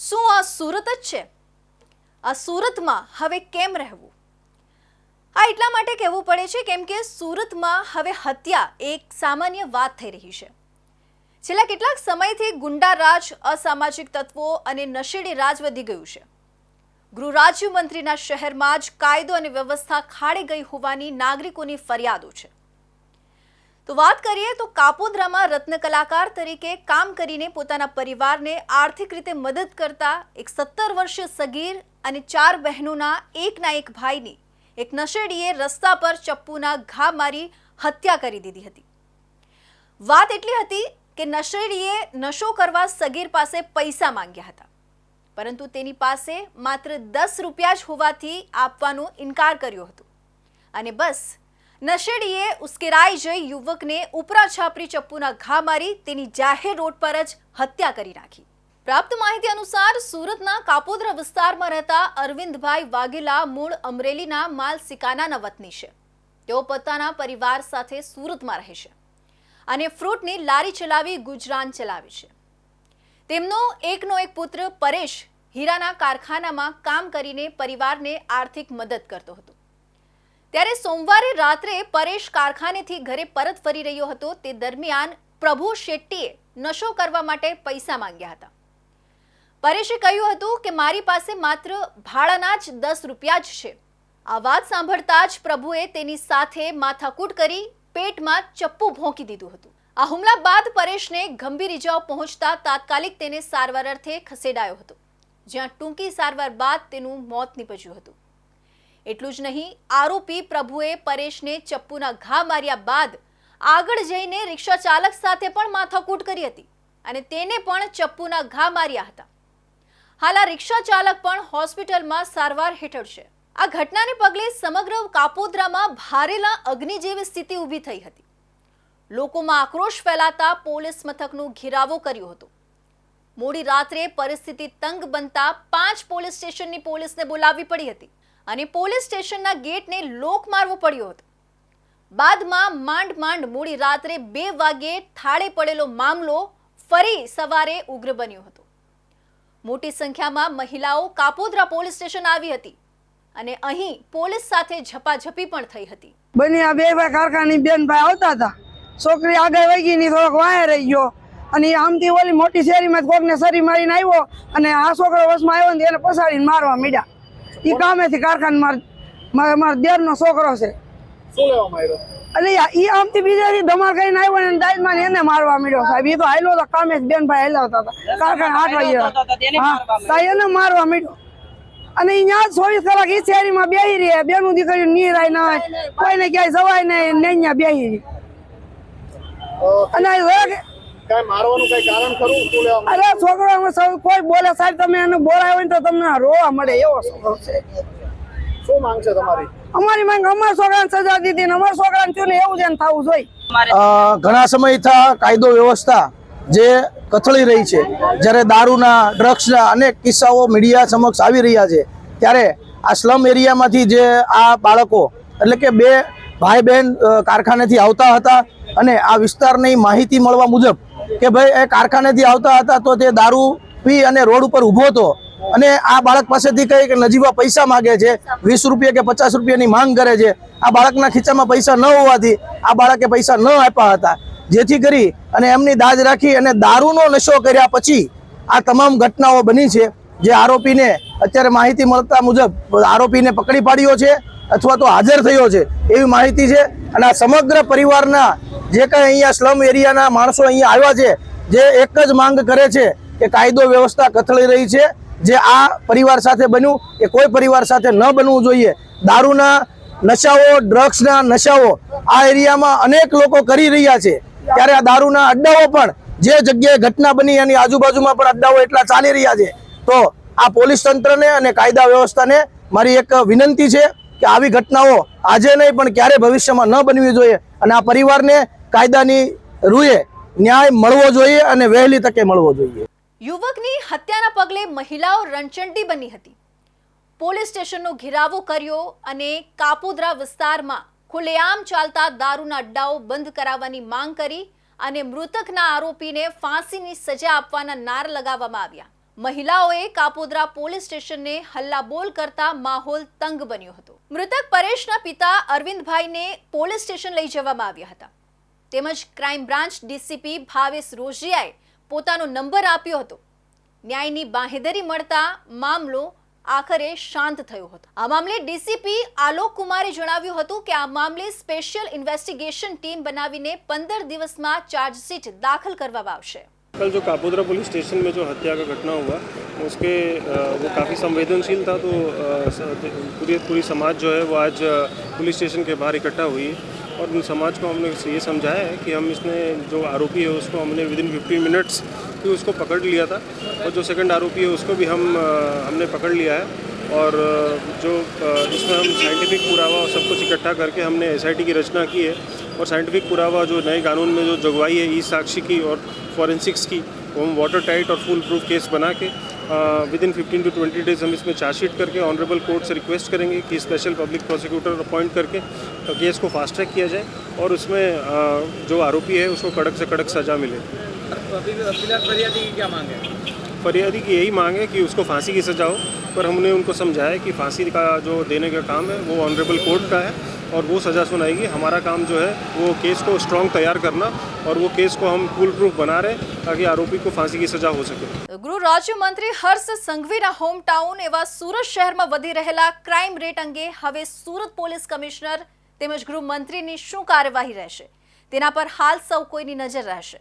શું આ સુરત જ છે? આ સુરતમાં હવે કેમ રહેવું? આ એટલા માટે કહેવું પડે છે કેમ કે સુરતમાં હવે હત્યા એક સામાન્ય વાત થઈ રહી છે. છેલ્લા કેટલાક સમયથી ગુંડા રાજ, અસામાજિક તત્વો અને નશેડી રાજ વધી ગયું છે. ગૃહ રાજ્યમંત્રીના શહેરમાં જ કાયદો અને વ્યવસ્થા ખાડી ગઈ હોવાની નાગરિકોની ફરિયાદો છે. તો વાત કરીએ તો કાપોદ્રામાં રત્ન કલાકાર તરીકે કામ કરીને પોતાના પરિવારને આર્થિક રીતે મદદ કરતા એક 17 વર્ષીય સગીર અને 4 બહેનોના એકના એક ભાઈની એક નશેડીએ રસ્તા પર ચપ્પુના ઘા મારી હત્યા કરી દીધી હતી. વાત એટલી હતી કે નશેડીએ નશો કરવા સગીર પાસે પૈસા માંગ્યા હતા, પરંતુ તેની પાસે માત્ર 10 રૂપિયા જ હોવાથી આપવાનો ઇનકાર કર્યો હતો અને બસ નશેડીએ ઉશ્કેરાઈ જઈ યુવકને ઉપરા છાપરી ચપ્પુના ઘા મારી તેની જાહેર રોડ પર જ હત્યા કરી નાખી. પ્રાપ્ત માહિતી અનુસાર સુરતના કાપોદ્રા વિસ્તારમાં રહેતા અરવિંદભાઈ વાઘેલા મૂળ અમરેલીના માલસિકાનાના વતની છે. તેઓ પોતાના પરિવાર સાથે સુરતમાં રહે છે અને ફ્રૂટની લારી ચલાવી ગુજરાન ચલાવે છે. તેમનો એકનો એક પુત્ર પરેશ હીરાના કારખાનામાં કામ કરીને પરિવારને આર્થિક મદદ કરતો હતો. ત્યારે સોમવારે રાત્રે પરેશ કારખાનેથી ઘરે પરત ફરી રહ્યો હતો. તે દરમિયાન પ્રભુ શેટ્ટીએ નશો કરવા માટે પૈસા માંગ્યા હતા. પરેશે કહ્યું હતું કે મારી પાસે માત્ર ભાડાના જ 10 રૂપિયા જ છે. આ વાત સાંભળતા જ પ્રભુએ તેની સાથે માથાકૂટ કરી પેટમાં ચપ્પુ ભોંકી દીધું હતું. આ હુમલા બાદ પરેશને ગંભીર ઇજાઓ પહોંચતા તાત્કાલિક તેને સારવાર અર્થે ખસેડાયો હતો, જ્યાં ટૂંકી સારવાર બાદ તેનું મોત નીપજ્યું હતું. એટલું જ નહીં, આરોપી પ્રભુએ પરેશને ચપ્પુના ઘા માર્યા બાદ આગળ જઈને રિક્ષા ચાલક સાથે પણ માથાકૂટ કરી હતી અને તેને પણ ચપ્પુના ઘા માર્યા હતા. હાલ આ રિક્ષા ચાલક પણ હોસ્પિટલમાં સારવાર હેઠળ છે. આ ઘટનાને પગલે સમગ્ર કાપોદ્રામાં ભારેલા અગ્નિ જેવી સ્થિતિ ઊભી થઈ હતી. લોકોમાં આક્રોશ ફેલાતા પોલીસ મથકનો ઘેરાવો કર્યો હતો. મોડી રાત્રે પરિસ્થિતિ તંગ બનતા 5 પોલીસ સ્ટેશનની પોલીસને બોલાવવી પડી હતી અને પોલીસ સ્ટેશનના ગેટને લોક મારવો પડ્યો હતો. બાદમાં માંડ મોડી રાત્રે 2 વાગ્યે થાળે પડેલો મામલો ફરી સવારે ઉગ્ર બન્યો હતો. મોટી સંખ્યામાં મહિલાઓ કાપોદ્રા પોલીસ સ્ટેશન આવી હતી અને અહીં પોલીસ સાથે ઝપાઝપી પણ થઈ હતી. બની આ 2 ભાઈ કારખાની બેન ભાઈ આવતા હતા. છોકરી આગળ વહી ગઈ, થોડોક વાયા રહી ગયો અને આમથી ઓલી મોટી શેરીમાં કોકને સરી મારીને આવ્યો અને આ છોકરો વસમાં આવ્યો ને એને પસાડીને મારવા મીડ્યા. ઈ કામેથી કારખાને મારા દેરનો છોકરો છે. શું લેવા માર્યો? એટલે ઈ આમથી બીજાથી ધમાલ કરીને આવ્યો ને દાઈમાં એને મારવા મળ્યો. સાહેબ ઈ તો હાલ્યો તો કામે બેન ભાઈ હાલ્યા હતા કારખાને 8 વાગ્યા એને મારવા મળ્યો અને ઈ ન્યા 24 કલાક ઈ શેરીમાં બેહી રહે. બેનું દીકરીઓ નીરાય ના હોય, કોઈને ક્યાંય જવાય નહીં, ન્યા બેહી રહી. અને કઈ મારવાનું કઈ કારણ ખરું? શું લેવા? અરે છોકરો કોઈ બોલે સાહેબ, તમે એને બોલાયો હોય તો તમને રોવા મળે એવો છોકરો છે. શું માંગ છે તમારી? અમારી માંગ અમારા છોકરાને સજા દીધી ને અમારા છોકરાને થયું ને એવું જ થવું જોઈએ. ઘણા સમયથી કાયદો વ્યવસ્થા જે કથળી રહી છે, જ્યારે દારૂના, ડ્રગ્સના અનેક કિસ્સાઓ મીડિયા સમક્ષ આવી રહ્યા છે, ત્યારે આ સ્લમ એરિયામાંથી જે આ બાળકો એટલે કે 2 ભાઈ બહેન કારખાનેથી આવતા હતા અને આ વિસ્તારની માહિતી મળવા મુજબ કે ભાઈ એ કારખાનેથી આવતા હતા તો તે દારૂ પી અને રોડ ઉપર ઊભો હતો અને આ બાળક પાસેથી કઈ કે નજીવા પૈસા માગે છે, 20 રૂપિયા કે 50 રૂપિયાની માંગ કરે છે. આ બાળકના ખીચામાં પૈસા ન હોવાથી આ બાળકે પૈસા ન આપ્યા હતા, જેથી કરી અને એમની દાજ રાખી અને દારૂનો નશો કર્યા પછી આ તમામ ઘટનાઓ બની છે. જે આરોપીને અત્યારે માહિતી મળતા મુજબ આરોપીને પકડી પાડ્યો છે અથવા તો હાજર થયો છે એવી માહિતી છે. અને આ સમગ્ર પરિવારના જે કંઈ અહીંયા સ્લમ એરિયાના માણસો અહીંયા આવ્યા છે, જે એક જ માંગ કરે છે કે કાયદો વ્યવસ્થા કથળી રહી છે. જે આ પરિવાર સાથે બન્યું એ કોઈ પરિવાર સાથે ન બનવું જોઈએ. દારૂના નશાઓ, ડ્રગ્સના નશાઓ આ એરિયામાં અનેક લોકો કરી રહ્યા છે, ત્યારે આ દારૂના અડ્ડાઓ પણ જે જગ્યાએ ઘટના બની એની આજુબાજુમાં પણ અડ્ડાઓ એટલા ચાલી રહ્યા છે. તો આ પોલીસ તંત્રને અને કાયદા વ્યવસ્થાને મારી એક વિનંતી છે કે આવી ઘટનાઓ આજે નહીં પણ ક્યારે ભવિષ્યમાં ન બનવી જોઈએ અને આ પરિવારને કાયદાની રૂએ ન્યાય મળવો જોઈએ અને વહેલી તકે મળવો જોઈએ. યુવકની હત્યાના પગલે મહિલાઓ રણચંડી બની હતી. પોલીસ સ્ટેશનનો ઘેરાવો કર્યો અને કાપોદ્રા વિસ્તારમાં ખુલ્લેઆમ ચાલતા દારૂના અડ્ડાઓ બંધ કરાવવાની માંગ કરી અને મૃતકના આરોપીને ફાંસીની સજા આપવાના નારા લગાવવામાં આવ્યા. મહિલાઓએ કાપોદ્રા પોલીસ સ્ટેશનને હલ્લાબોલ કરતા માહોલ તંગ બન્યો હતો. મૃતક પરેશના પિતા અરવિંદભાઈને પોલીસ સ્ટેશન લઈ જવામાં આવ્યા હતા. તેમજ ક્રાઇમ બ્રાન્ચ ડીસીપી ભાવેશ રોજિયાએ પોતાનો નંબર આપ્યો હતો. ન્યાયની બાંહેધરી મળતા મામલો આખરે શાંત થયો હતો. આ મામલે ડીસીપી આલોક કુમારે જણાવ્યું હતું કે આ મામલે સ્પેશિયલ ઇન્વેસ્ટિગેશન ટીમ બનાવીને 15 દિવસમાં ચાર્જશીટ દાખલ કરવામાં આવશે. कल जो कापोद्रा पुलिस स्टेशन में जो हत्या का घटना हुआ उसके वो काफ़ी संवेदनशील था, तो पूरी समाज जो है वो आज पुलिस स्टेशन के बाहर इकट्ठा हुई है और उन समाज को हमने ये समझाया है कि हम इसने जो आरोपी है उसको हमने विदिन 15 मिनट्स भी उसको पकड़ लिया था और जो सेकंड आरोपी है उसको भी हमने पकड़ लिया है और जो इसमें हम साइंटिफिक पुरावा सब कुछ इकट्ठा करके हमने SIT की रचना की है और साइंटिफिक पुरावा जो नए कानून में जो जगवाई है ई साक्षी की और फॉरेंसिक्स की वो हम वाटर टाइट और फुल प्रूफ केस बना के विदिन 15 to 20 डेज हम इसमें चार्जशीट करके ऑनरेबल कोर्ट से रिक्वेस्ट करेंगे कि स्पेशल पब्लिक प्रोसिक्यूटर अपॉइंट करके केस को फास्ट ट्रैक किया जाए और उसमें जो आरोपी है उसको कड़क से कड़क सज़ा मिले. फरियादी की क्या मांग है? फरियादी की यही मांग है कि उसको फांसी की सज़ा हो, पर हमने उनको समझाया कि फांसी का जो देने का काम है वो ऑनरेबल कोर्ट का है और वो सज़ा सुनाएगी. हमारा काम जो है वो केस को स्ट्रॉन्ग तैयार करना और वो केस को हम फुल प्रूफ बना रहे ताकि आरोपी को फांसी की सजा हो सके. ગૃહ રાજ્યમંત્રી હર્ષ સંઘવીના હોમ ટાઉન એવા સુરત શહેરમાં વધી રહેલા ક્રાઇમ રેટ અંગે હવે સુરત પોલીસ કમિશનર તેમજ ગૃહમંત્રીની શું કાર્યવાહી રહેશે તેના પર હાલ સૌ કોઈની નજર રહેશે.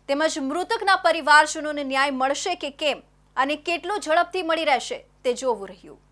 તેમજ મૃતકના પરિવારજનોને ન્યાય મળશે કે કેમ અને કેટલો ઝડપથી મળી રહેશે તે જોવું રહ્યું.